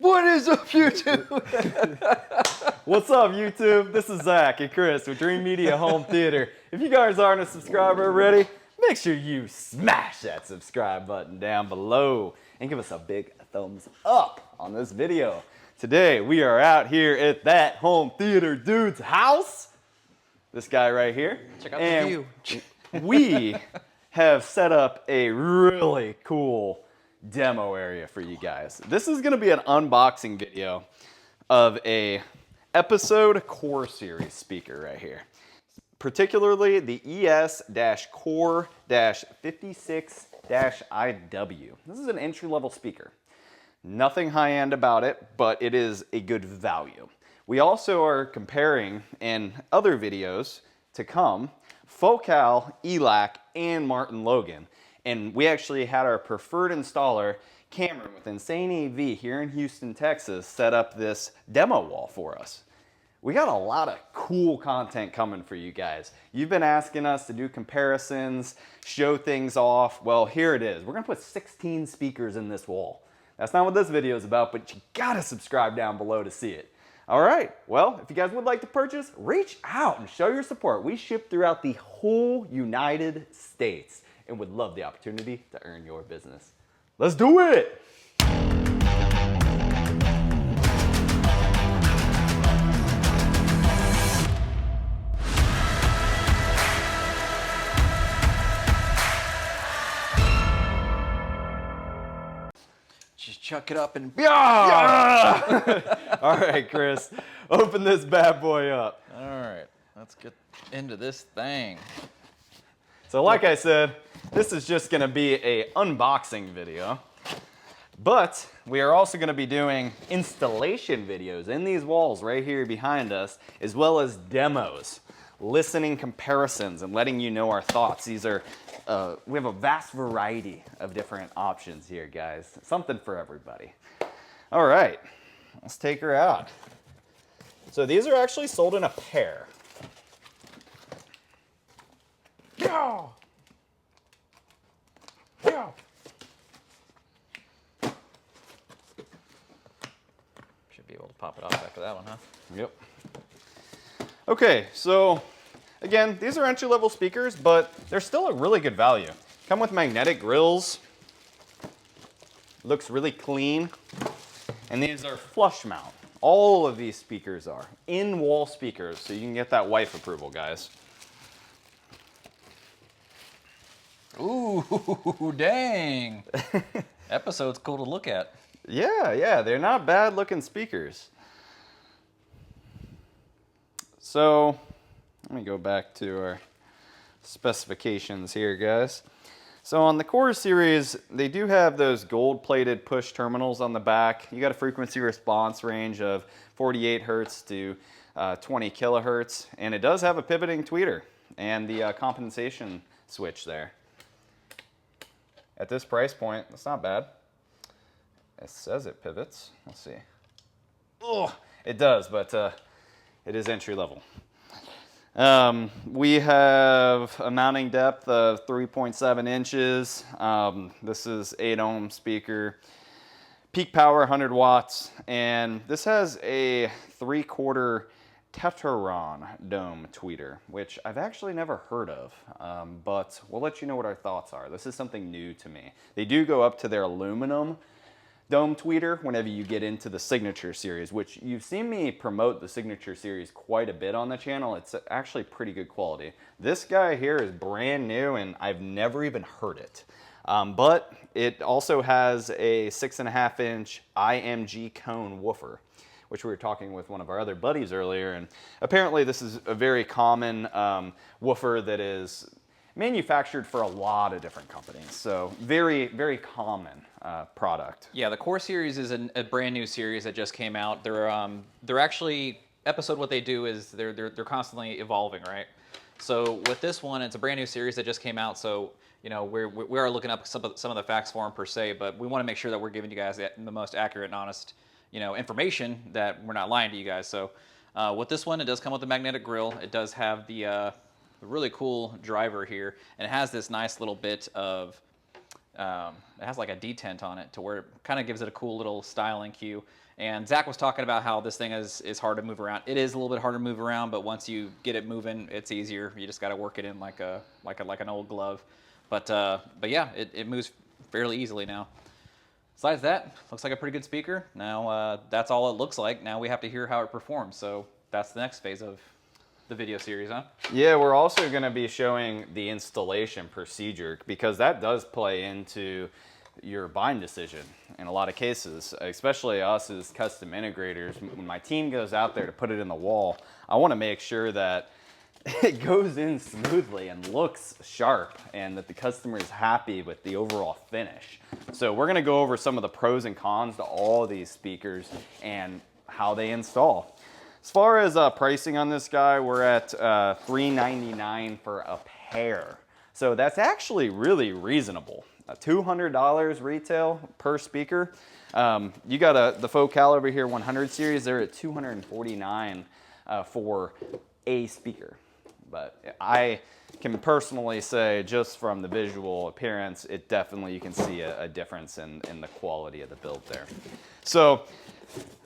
What is up, YouTube? What's up, YouTube? This is Zach and Chris with Dreamedia Home Theater. If you guys aren't a subscriber already, make sure you smash that subscribe button down below and give us a big thumbs up on this video. Today, we are out here at that home theater dude's house. This guy right here. Check out the view. We have set up a really cool demo area for you guys. This is gonna be an unboxing video of a episode core series speaker right here. Particularly the ES-Core-56-IW. This is an entry-level speaker. Nothing high-end about it, but it is a good value. We also are comparing in other videos to come Focal, ELAC, and Martin Logan. And we actually had our preferred installer, Cameron with Insane AV here in Houston, Texas, set up this demo wall for us. We got a lot of cool content coming for you guys. You've been asking us to do comparisons, show things off. Well, here it is. We're gonna put 16 speakers in this wall. That's not what this video is about, but you gotta subscribe down below to see it. All right, well, if you guys would like to purchase, reach out and show your support. We ship throughout the whole United States and would love the opportunity to earn your business. Let's do it! Just chuck it up and Yeah! All right, Chris, open this bad boy up. All right, let's get into this thing. So like I said, this is just gonna be a unboxing video, but we are also gonna be doing installation videos in these walls right here behind us, as well as demos, listening comparisons, and letting you know our thoughts. These are, we have a vast variety of different options here, guys. Something for everybody. All right, let's take her out. So these are actually sold in a pair. Yeah. Yeah. Should be able to pop it off after that one, huh? Yep. Okay, so again, these are entry-level speakers, but they're still a really good value. Come with magnetic grills. Looks really clean. And these are flush mount. All of these speakers are in-wall speakers, so you can get that wife approval, guys. Ooh, dang. Episode's cool to look at. Yeah, they're not bad looking speakers. So, let me go back to our specifications here, guys. So on the Core series, they do have those gold-plated push terminals on the back. You got a frequency response range of 48 hertz to 20 kilohertz, and it does have a pivoting tweeter and the compensation switch there. At this price point, that's not bad. It says it pivots. Let's see. Oh, it does, but it is entry level. We have a mounting depth of 3.7 inches. This is 8 ohm speaker. Peak power 100 watts. And this has a 3/4 Teteron dome tweeter, which I've actually never heard of, but we'll let you know what our thoughts are. This is something new to me. They do go up to their aluminum dome tweeter whenever you get into the Signature series, which you've seen me promote the Signature series quite a bit on the channel. It's actually pretty good quality. This guy here is brand new and I've never even heard it. But it also has a 6.5 inch IMG cone woofer, which we were talking with one of our other buddies earlier, and apparently this is a very common woofer that is manufactured for a lot of different companies. So very, very common product. Yeah, the Core series is a brand new series that just came out. They're actually what they do is they're constantly evolving, right? So with this one, it's a brand new series that just came out. So you know we are looking up some of the facts for them per se, but we want to make sure that we're giving you guys the most accurate and honest information, that we're not lying to you guys. So with this one, it does come with a magnetic grill. It does have the really cool driver here, and it has this nice little bit of It has like a detent on it to where it kind of gives it a cool little styling cue. And Zach was talking about how this thing is hard to move around. It is a little bit harder to move around, but once you get it moving, it's easier. You just got to work it in like an old glove. But yeah, it moves fairly easily now. Besides that, looks like a pretty good speaker. Now that's all it looks like. Now we have to hear how it performs. So that's the next phase of the video series, huh? Yeah, we're also going to be showing the installation procedure because that does play into your buying decision in a lot of cases, especially us as custom integrators. When my team goes out there to put it in the wall, I want to make sure that it goes in smoothly and looks sharp and that the customer is happy with the overall finish. So we're going to go over some of the pros and cons to all of these speakers and how they install. As far as pricing on this guy, we're at $399 for a pair. So that's actually really reasonable. $200 retail per speaker. You got the Focal over here 100 series. They're at $249 for a speaker. But I can personally say, just from the visual appearance, it definitely, you can see a difference in the quality of the build there. So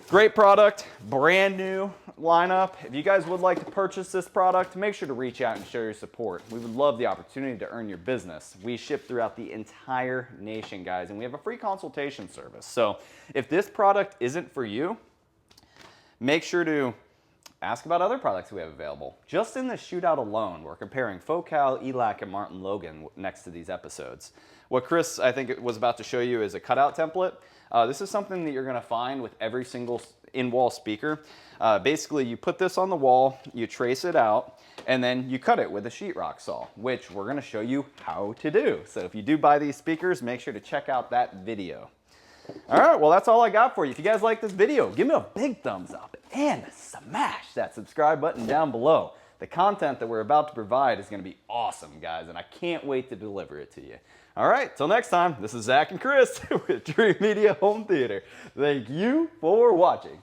great product, brand new lineup. If you guys would like to purchase this product, make sure to reach out and show your support. We would love the opportunity to earn your business. We ship throughout the entire nation, guys, and we have a free consultation service. So if this product isn't for you, make sure to ask about other products we have available. Just in the shootout alone, we're comparing Focal, ELAC, and Martin Logan next to these episodes. What Chris, I think, was about to show you is a cutout template. This is something that you're going to find with every single in-wall speaker. Basically, you put this on the wall, you trace it out, and then you cut it with a sheetrock saw, which we're going to show you how to do. So if you do buy these speakers, make sure to check out that video. All right, well, that's all I got for you. If you guys like this video, give me a big thumbs up and smash that subscribe button down below. The content that we're about to provide is going to be awesome, guys, and I can't wait to deliver it to you. All right, till next time, this is Zach and Chris with Dreamedia Home Theater. Thank you for watching.